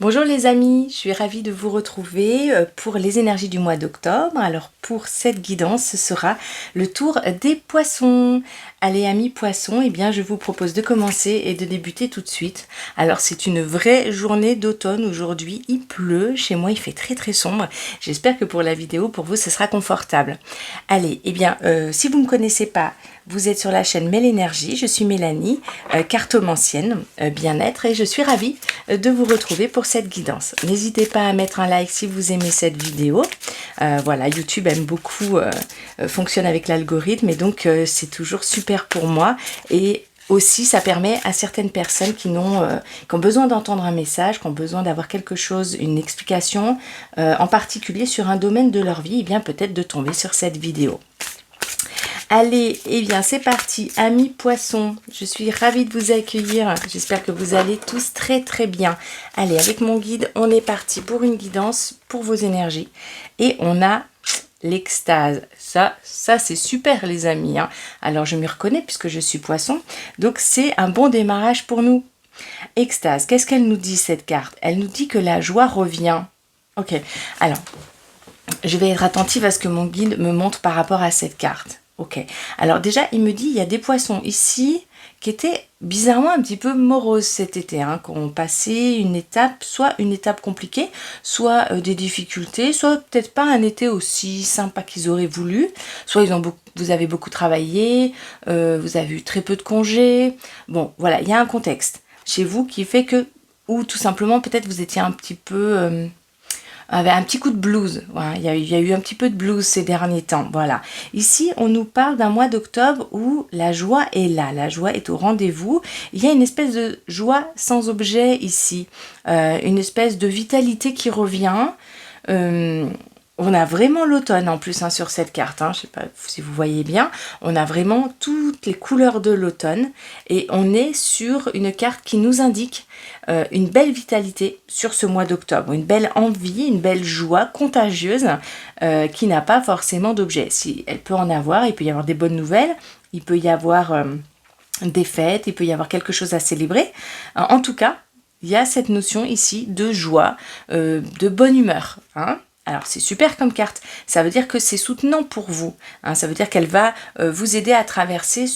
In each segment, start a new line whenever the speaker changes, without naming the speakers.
Bonjour les amis, je suis ravie de vous retrouver pour les énergies du mois d'octobre. Alors pour cette guidance, ce sera le tour des poissons. Allez amis poissons, eh bien je vous propose de commencer et de débuter tout de suite. Alors c'est une vraie journée d'automne aujourd'hui, il pleut, chez moi il fait très sombre. J'espère que pour la vidéo, pour vous, ce sera confortable. Allez, eh bien si vous ne me connaissez pas, vous êtes sur la chaîne Mélénergie, je suis Mélanie, cartomancienne, bien-être, et je suis ravie de vous retrouver pour cette guidance. N'hésitez pas à mettre un like si vous aimez cette vidéo. Voilà, YouTube aime beaucoup, fonctionne avec l'algorithme, et donc c'est toujours super pour moi. Et aussi, ça permet à certaines personnes qui ont besoin d'entendre un message, qui ont besoin d'avoir quelque chose, une explication, en particulier sur un domaine de leur vie, et bien peut-être de tomber sur cette vidéo. Allez, eh bien c'est parti, amis poissons, je suis ravie de vous accueillir, j'espère que vous allez tous très bien. Allez, avec mon guide, on est parti pour une guidance pour vos énergies. Et on a l'extase, ça c'est super les amis, hein. Alors je m'y reconnais puisque je suis poisson, donc c'est un bon démarrage pour nous. Extase, qu'est-ce qu'elle nous dit cette carte? Elle nous dit que la joie revient. Ok, alors je vais être attentive à ce que mon guide me montre par rapport à cette carte. Ok, alors déjà il me dit il y a des poissons ici qui étaient bizarrement un petit peu moroses cet été, hein, qui ont passé une étape, soit une étape compliquée, soit des difficultés, soit peut-être pas un été aussi sympa qu'ils auraient voulu, soit vous avez beaucoup travaillé, vous avez eu très peu de congés. Bon voilà, il y a un contexte chez vous qui fait que, ou tout simplement peut-être vous étiez un petit peu... avait un petit coup de blues, voilà. Il y a eu un petit peu de blues ces derniers temps, voilà. Ici, on nous parle d'un mois d'octobre où la joie est là, la joie est au rendez-vous. Il y a une espèce de joie sans objet ici, une espèce de vitalité qui revient. On a vraiment l'automne en plus, hein, sur cette carte, hein. Je ne sais pas si vous voyez bien, on a vraiment toutes les couleurs de l'automne et on est sur une carte qui nous indique une belle vitalité sur ce mois d'octobre, une belle envie, une belle joie contagieuse qui n'a pas forcément d'objet. Si elle peut en avoir, il peut y avoir des bonnes nouvelles, il peut y avoir des fêtes, il peut y avoir quelque chose à célébrer. En tout cas, il y a cette notion ici de joie, de bonne humeur, hein. Alors c'est super comme carte, ça veut dire que c'est soutenant pour vous, hein. Ça veut dire qu'elle va vous aider à traverser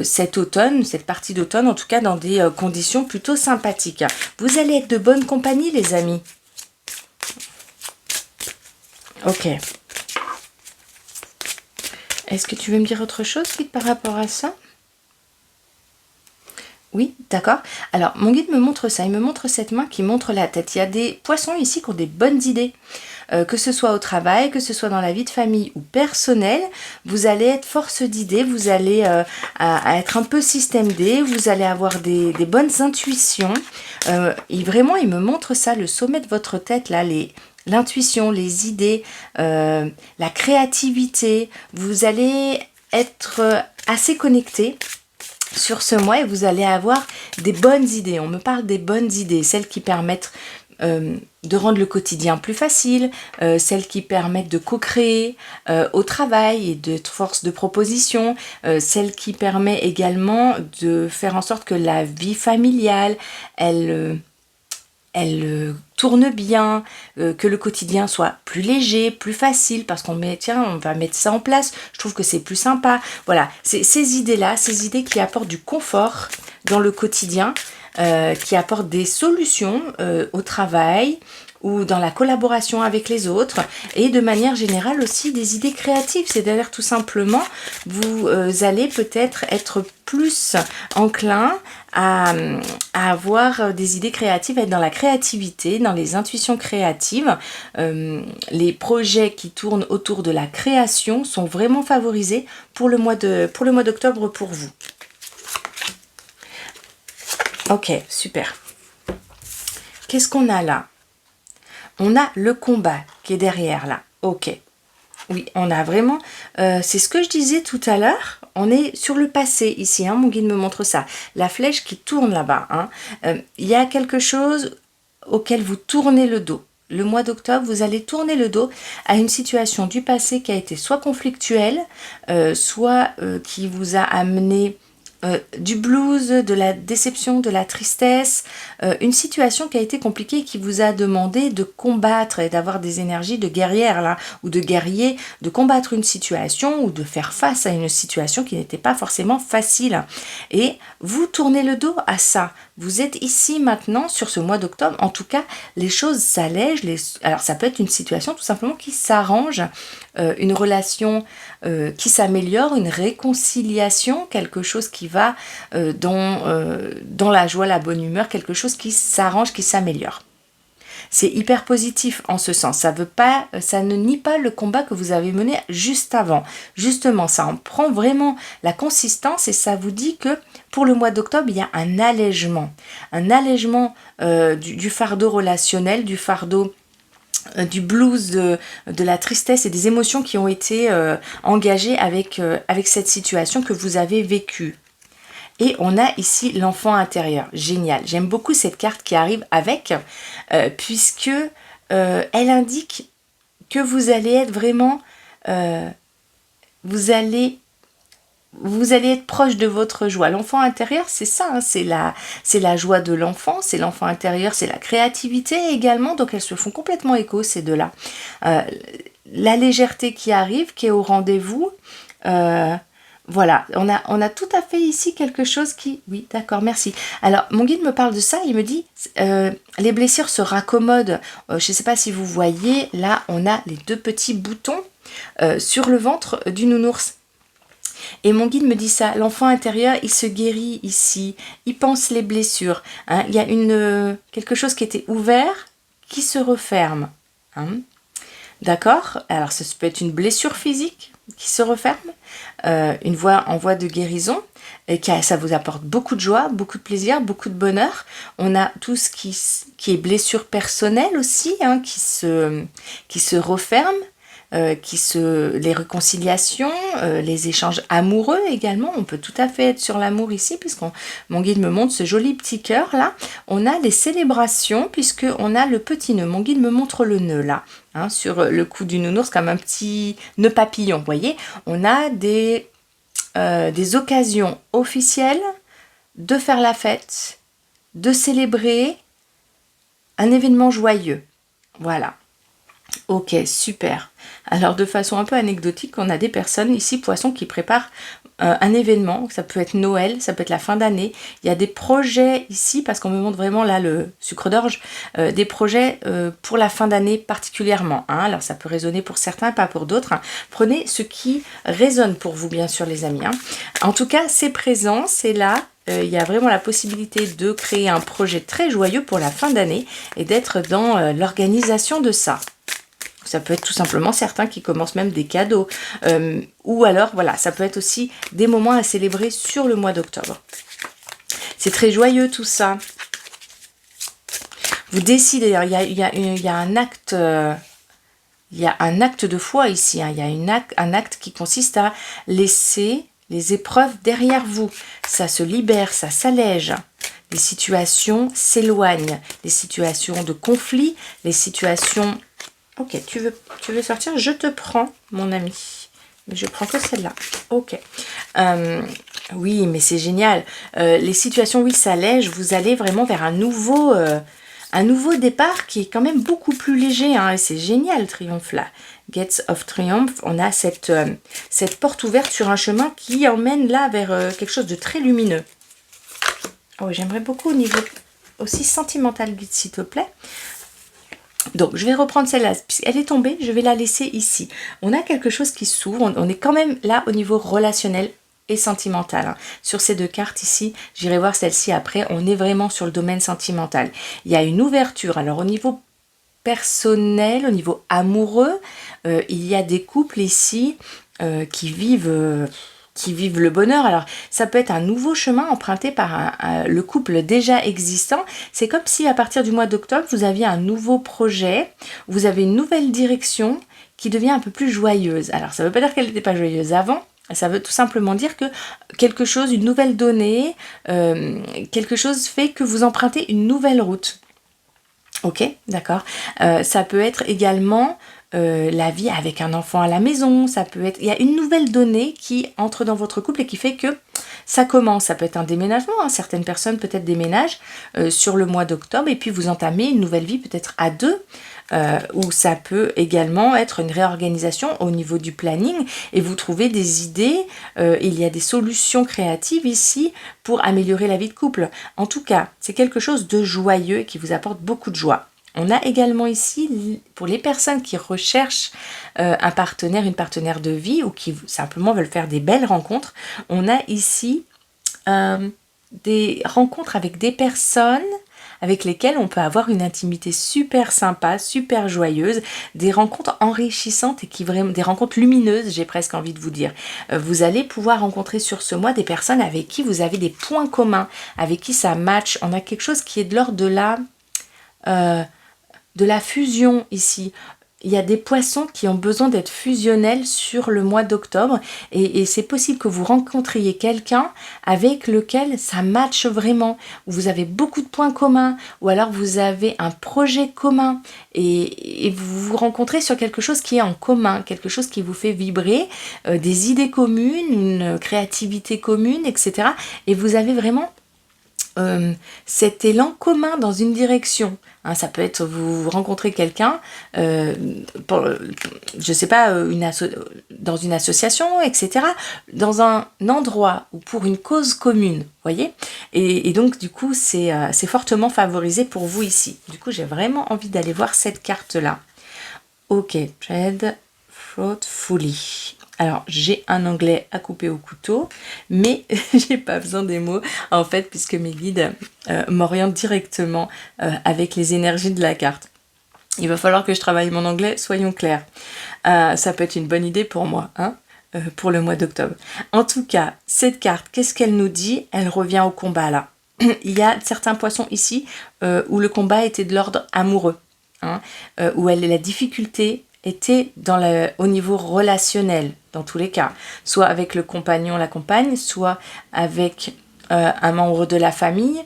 cet automne, cette partie d'automne, en tout cas dans des conditions plutôt sympathiques. Vous allez être de bonne compagnie les amis. Ok. Est-ce que tu veux me dire autre chose par rapport à ça ? Oui, d'accord. Alors, mon guide me montre ça. Il me montre cette main qui montre la tête. Il y a des poissons ici qui ont des bonnes idées. Que ce soit au travail, que ce soit dans la vie de famille ou personnelle, vous allez être force d'idées, vous allez à être un peu système D, vous allez avoir des bonnes intuitions. Et vraiment, il me montre ça, le sommet de votre tête, là, l'intuition, les idées, la créativité. Vous allez être assez connecté sur ce mois et vous allez avoir des bonnes idées. On me parle des bonnes idées, celles qui permettent de rendre le quotidien plus facile, celles qui permettent de co-créer au travail et d'être force de proposition, celles qui permettent également de faire en sorte que la vie familiale, elle tourne bien, que le quotidien soit plus léger, plus facile, parce qu'on va mettre ça en place, je trouve que c'est plus sympa. Voilà, c'est ces idées-là, ces idées qui apportent du confort dans le quotidien, qui apportent des solutions au travail ou dans la collaboration avec les autres, et de manière générale aussi des idées créatives. C'est-à-dire tout simplement, vous allez peut-être être plus enclin à avoir des idées créatives, être dans la créativité, dans les intuitions créatives. Les projets qui tournent autour de la création sont vraiment favorisés pour le mois d'octobre pour vous. Ok, super. Qu'est-ce qu'on a là ? On a le combat qui est derrière là. Ok. Oui, on a vraiment... c'est ce que je disais tout à l'heure. On est sur le passé ici, hein, mon guide me montre ça. La flèche qui tourne là-bas, hein. Il y a quelque chose auquel vous tournez le dos. Le mois d'octobre, vous allez tourner le dos à une situation du passé qui a été soit conflictuelle, soit qui vous a amené du blues, de la déception, de la tristesse, une situation qui a été compliquée et qui vous a demandé de combattre et d'avoir des énergies de guerrière là, ou de guerrier, de combattre une situation ou de faire face à une situation qui n'était pas forcément facile. Et vous tournez le dos à ça. Vous êtes ici maintenant sur ce mois d'octobre. En tout cas, les choses s'allègent. Alors ça peut être une situation tout simplement qui s'arrange, une relation qui s'améliore, une réconciliation, quelque chose qui va dans la joie, la bonne humeur, quelque chose qui s'arrange, qui s'améliore. C'est hyper positif en ce sens. Ça ne nie pas le combat que vous avez mené juste avant. Justement, ça en prend vraiment la consistance et ça vous dit que pour le mois d'octobre, il y a un allègement du fardeau relationnel, du fardeau du blues, de la tristesse et des émotions qui ont été engagées avec cette situation que vous avez vécue. Et on a ici l'enfant intérieur. Génial. J'aime beaucoup cette carte qui arrive avec, puisque elle indique que vous allez être vraiment... vous allez être proche de votre joie. L'enfant intérieur, c'est ça, hein, c'est la joie de l'enfant, c'est l'enfant intérieur, c'est la créativité également, donc elles se font complètement écho, ces deux-là. La légèreté qui arrive, qui est au rendez-vous, voilà, on a tout à fait ici quelque chose qui... Oui, d'accord, merci. Alors, mon guide me parle de ça, il me dit, les blessures se raccommodent. Je ne sais pas si vous voyez, là, on a les deux petits boutons sur le ventre du nounours. Et mon guide me dit ça, l'enfant intérieur, il se guérit ici, il pense les blessures. Hein. Il y a quelque chose qui était ouvert, qui se referme. Hein. D'accord? Alors, ça peut être une blessure physique qui se referme, une voie en voie de guérison, et ça vous apporte beaucoup de joie, beaucoup de plaisir, beaucoup de bonheur. On a tout ce qui est blessure personnelle aussi, hein, qui se referme. Les réconciliations, les échanges amoureux également, on peut tout à fait être sur l'amour ici, mon guide me montre ce joli petit cœur là. On a les célébrations, puisqu'on a le petit nœud, mon guide me montre le nœud là, hein, sur le cou du nounours, comme un petit nœud papillon, vous voyez. On a des occasions officielles de faire la fête, de célébrer un événement joyeux, voilà. Ok, super. Alors de façon un peu anecdotique, on a des personnes ici, poissons, qui préparent un événement. Ça peut être Noël, ça peut être la fin d'année. Il y a des projets ici, parce qu'on me montre vraiment là le sucre d'orge, des projets pour la fin d'année particulièrement. Hein. Alors ça peut résonner pour certains, pas pour d'autres. Hein. Prenez ce qui résonne pour vous, bien sûr, les amis. Hein. En tout cas, c'est présent, c'est là. Il y a vraiment la possibilité de créer un projet très joyeux pour la fin d'année et d'être dans l'organisation de ça. Ça peut être tout simplement certains qui commencent même des cadeaux. Ou alors, voilà, ça peut être aussi des moments à célébrer sur le mois d'octobre. C'est très joyeux tout ça. Vous décidez, il y a un acte... il y a un acte de foi ici. Hein. Il y a un acte qui consiste à laisser les épreuves derrière vous. Ça se libère, ça s'allège. Les situations s'éloignent. Les situations de conflit, les situations... Ok, tu veux sortir? Je te prends, mon ami. Mais je prends que celle-là. Ok. Oui, mais c'est génial. Les situations, oui, s'allègent. Vous allez vraiment vers un nouveau départ qui est quand même beaucoup plus léger. Hein, et c'est génial, Triomphe, là. Gates of Triumph. On a cette porte ouverte sur un chemin qui emmène là vers quelque chose de très lumineux. Oh, j'aimerais beaucoup au niveau aussi sentimental, guide, s'il te plaît. Donc, je vais reprendre celle-là, puisqu'elle est tombée, je vais la laisser ici. On a quelque chose qui s'ouvre, on est quand même là au niveau relationnel et sentimental. Hein. Sur ces deux cartes ici, j'irai voir celle-ci après, on est vraiment sur le domaine sentimental. Il y a une ouverture, alors au niveau personnel, au niveau amoureux, il y a des couples ici qui vivent le bonheur. Alors, ça peut être un nouveau chemin emprunté par le couple déjà existant. C'est comme si à partir du mois d'octobre, vous aviez un nouveau projet, vous avez une nouvelle direction qui devient un peu plus joyeuse. Alors, ça ne veut pas dire qu'elle n'était pas joyeuse avant, ça veut tout simplement dire que quelque chose, une nouvelle donnée, quelque chose fait que vous empruntez une nouvelle route. Ok, d'accord. Ça peut être également... la vie avec un enfant à la maison, ça peut être... Il y a une nouvelle donnée qui entre dans votre couple et qui fait que Ça commence, ça peut être un déménagement, hein. Certaines personnes peut-être déménagent sur le mois d'octobre et puis vous entamez une nouvelle vie peut-être à deux. Ou ça peut également être une réorganisation au niveau du planning et vous trouvez des idées, il y a des solutions créatives ici pour améliorer la vie de couple. En tout cas, c'est quelque chose de joyeux et qui vous apporte beaucoup de joie. On a également ici, pour les personnes qui recherchent un partenaire, une partenaire de vie ou qui simplement veulent faire des belles rencontres, on a ici des rencontres avec des personnes avec lesquelles on peut avoir une intimité super sympa, super joyeuse, des rencontres enrichissantes et des rencontres lumineuses, j'ai presque envie de vous dire. Vous allez pouvoir rencontrer sur ce mois des personnes avec qui vous avez des points communs, avec qui ça match. On a quelque chose qui est de l'ordre de la fusion ici. Il y a des poissons qui ont besoin d'être fusionnels sur le mois d'octobre et c'est possible que vous rencontriez quelqu'un avec lequel ça matche vraiment, où vous avez beaucoup de points communs ou alors vous avez un projet commun et vous vous rencontrez sur quelque chose qui est en commun, quelque chose qui vous fait vibrer, des idées communes, une créativité commune, etc. Et vous avez vraiment cet élan commun dans une direction. Hein, ça peut être vous rencontrez quelqu'un, je sais pas, dans une association, etc. Dans un endroit ou pour une cause commune, voyez. Et donc du coup c'est fortement favorisé pour vous ici. Du coup j'ai vraiment envie d'aller voir cette carte là. Ok, Tread Thoughtfully. Alors, j'ai un anglais à couper au couteau, mais j'ai pas besoin des mots, en fait, puisque mes guides m'orientent directement avec les énergies de la carte. Il va falloir que je travaille mon anglais, soyons clairs. Ça peut être une bonne idée pour moi, hein, pour le mois d'octobre. En tout cas, cette carte, qu'est-ce qu'elle nous dit? Elle revient au combat, là. Il y a certains poissons ici où le combat était de l'ordre amoureux, hein, où la difficulté était au niveau relationnel, dans tous les cas, soit avec le compagnon, la compagne, soit avec un membre de la famille,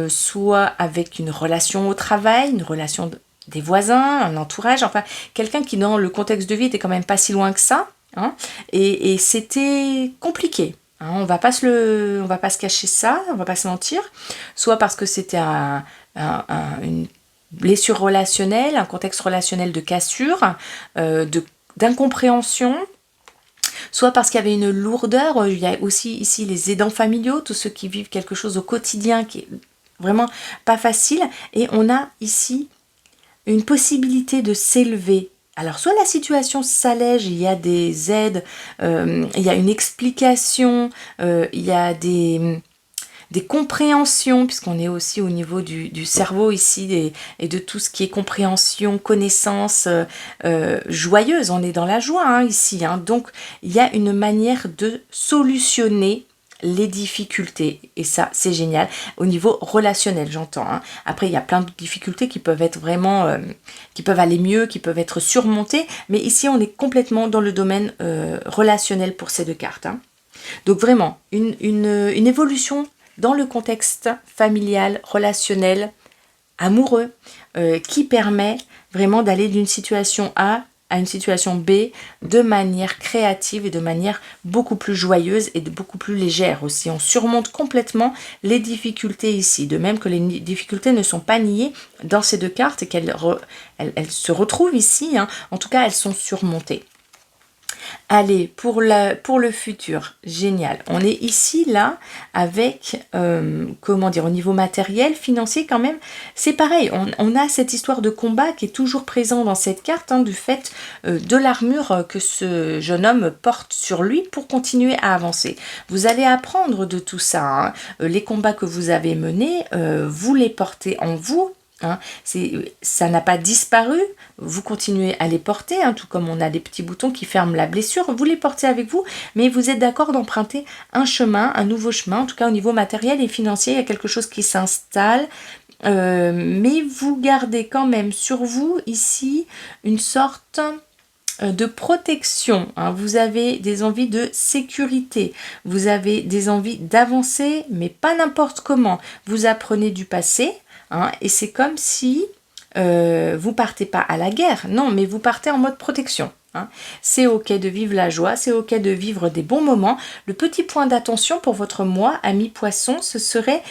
soit avec une relation au travail, une relation des voisins, un entourage, enfin, quelqu'un qui dans le contexte de vie était quand même pas si loin que ça, hein, et c'était compliqué. Hein, on va pas se cacher ça, on va pas se mentir, soit parce que c'était une blessure relationnelle, un contexte relationnel de cassure, d'incompréhension, soit parce qu'il y avait une lourdeur. Il y a aussi ici les aidants familiaux, tous ceux qui vivent quelque chose au quotidien qui est vraiment pas facile, et on a ici une possibilité de s'élever. Alors soit la situation s'allège, il y a des aides, il y a une explication, il y a des compréhensions, puisqu'on est aussi au niveau du cerveau ici, et de tout ce qui est compréhension, connaissance joyeuse. On est dans la joie hein, ici. Hein. Donc, il y a une manière de solutionner les difficultés. Et ça, c'est génial. Au niveau relationnel, j'entends. Hein. Après, il y a plein de difficultés qui peuvent être vraiment... qui peuvent aller mieux, qui peuvent être surmontées. Mais ici, on est complètement dans le domaine relationnel pour ces deux cartes. Hein. Donc, vraiment, une évolution dans le contexte familial, relationnel, amoureux, qui permet vraiment d'aller d'une situation A à une situation B de manière créative et de manière beaucoup plus joyeuse et beaucoup plus légère aussi. On surmonte complètement les difficultés ici, de même que les difficultés ne sont pas niées dans ces deux cartes et qu'elles se retrouvent ici, hein. En tout cas elles sont surmontées. Allez, pour le futur, génial. On est ici, là, avec, comment dire, au niveau matériel, financier quand même, c'est pareil. On a cette histoire de combat qui est toujours présent dans cette carte, hein, du fait de l'armure que ce jeune homme porte sur lui pour continuer à avancer. Vous allez apprendre de tout ça. Hein. Les combats que vous avez menés, vous les portez en vous. Hein, ça n'a pas disparu, vous continuez à les porter, hein, tout comme on a des petits boutons qui ferment la blessure, vous les portez avec vous, mais vous êtes d'accord d'emprunter un chemin, un nouveau chemin, en tout cas au niveau matériel et financier, il y a quelque chose qui s'installe, mais vous gardez quand même sur vous ici une sorte de protection, hein. Vous avez des envies de sécurité, vous avez des envies d'avancer, mais pas n'importe comment, vous apprenez du passé. Hein, et c'est comme si vous partez pas à la guerre, non, mais vous partez en mode protection. hein. C'est ok de vivre la joie, c'est ok de vivre des bons moments. Le petit point d'attention pour votre mois, ami poisson, ce serait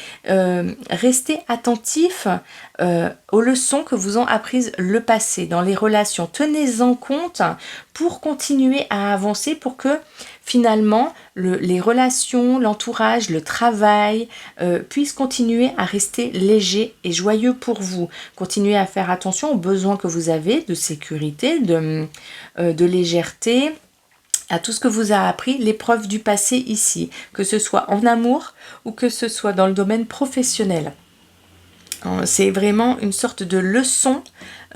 rester attentif aux leçons que vous ont apprises le passé, dans les relations. Tenez-en compte pour continuer à avancer, pour que finalement les relations, l'entourage, le travail puissent continuer à rester légers et joyeux pour vous. Continuez à faire attention aux besoins que vous avez de sécurité, de légèreté, à tout ce que vous a appris l'épreuve du passé ici, que ce soit en amour ou que ce soit dans le domaine professionnel. C'est vraiment une sorte de leçon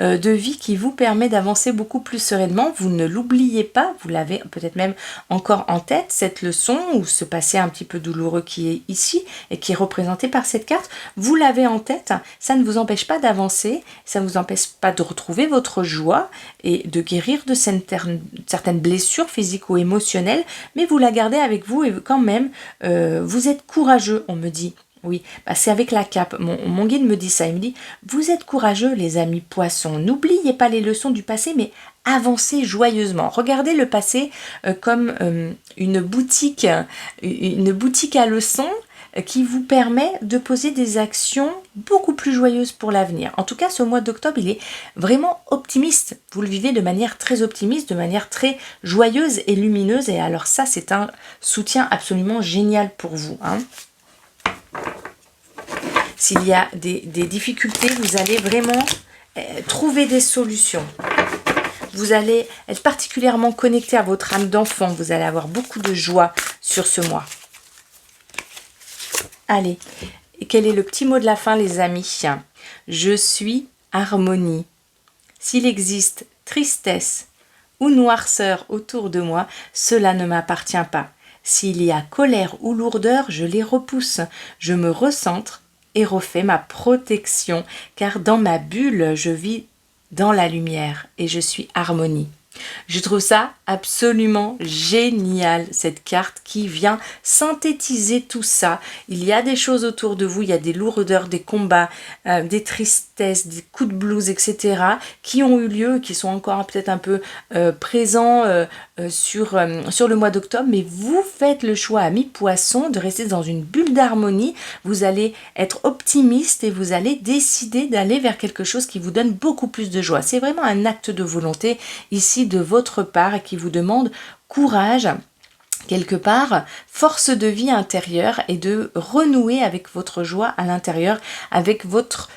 de vie qui vous permet d'avancer beaucoup plus sereinement. Vous ne l'oubliez pas, vous l'avez peut-être même encore en tête, cette leçon ou ce passé un petit peu douloureux qui est ici et qui est représenté par cette carte. Vous l'avez en tête, ça ne vous empêche pas d'avancer, ça ne vous empêche pas de retrouver votre joie et de guérir de certaines blessures physiques ou émotionnelles, mais vous la gardez avec vous et quand même, vous êtes courageux, on me dit. Oui, c'est avec la cape. Mon guide me dit ça. Il me dit, vous êtes courageux les amis poissons. N'oubliez pas les leçons du passé, mais avancez joyeusement. Regardez le passé comme une boutique à leçons qui vous permet de poser des actions beaucoup plus joyeuses pour l'avenir. En tout cas, ce mois d'octobre, il est vraiment optimiste. Vous le vivez de manière très optimiste, de manière très joyeuse et lumineuse. Et alors ça, c'est un soutien absolument génial pour vous, hein. S'il y a des difficultés, vous allez vraiment trouver des solutions. Vous allez être particulièrement connecté à votre âme d'enfant. Vous allez avoir beaucoup de joie sur ce mois. Allez, et quel est le petit mot de la fin, les amis? Je suis harmonie. S'il existe tristesse ou noirceur autour de moi, cela ne m'appartient pas. S'il y a colère ou lourdeur, je les repousse. Je me recentre et refais ma protection, car dans ma bulle, je vis dans la lumière et je suis harmonie. Je trouve ça absolument génial, cette carte qui vient synthétiser tout ça. Il y a des choses autour de vous, il y a des lourdeurs, des combats, des tristesses, des coups de blues, etc. qui ont eu lieu, qui sont encore peut-être un peu présents sur le mois d'octobre, mais vous faites le choix, amis poissons, de rester dans une bulle d'harmonie. Vous allez être optimiste et vous allez décider d'aller vers quelque chose qui vous donne beaucoup plus de joie. C'est vraiment un acte de volonté ici de votre part et qui vous demande courage, quelque part, force de vie intérieure et de renouer avec votre joie à l'intérieur, avec votre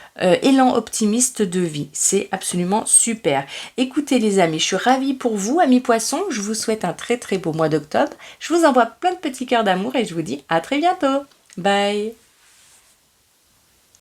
élan optimiste de vie. C'est absolument super. Écoutez les amis, je suis ravie pour vous, amis poissons. Je vous souhaite un très très beau mois d'octobre. Je vous envoie plein de petits cœurs d'amour et je vous dis à très bientôt. Bye!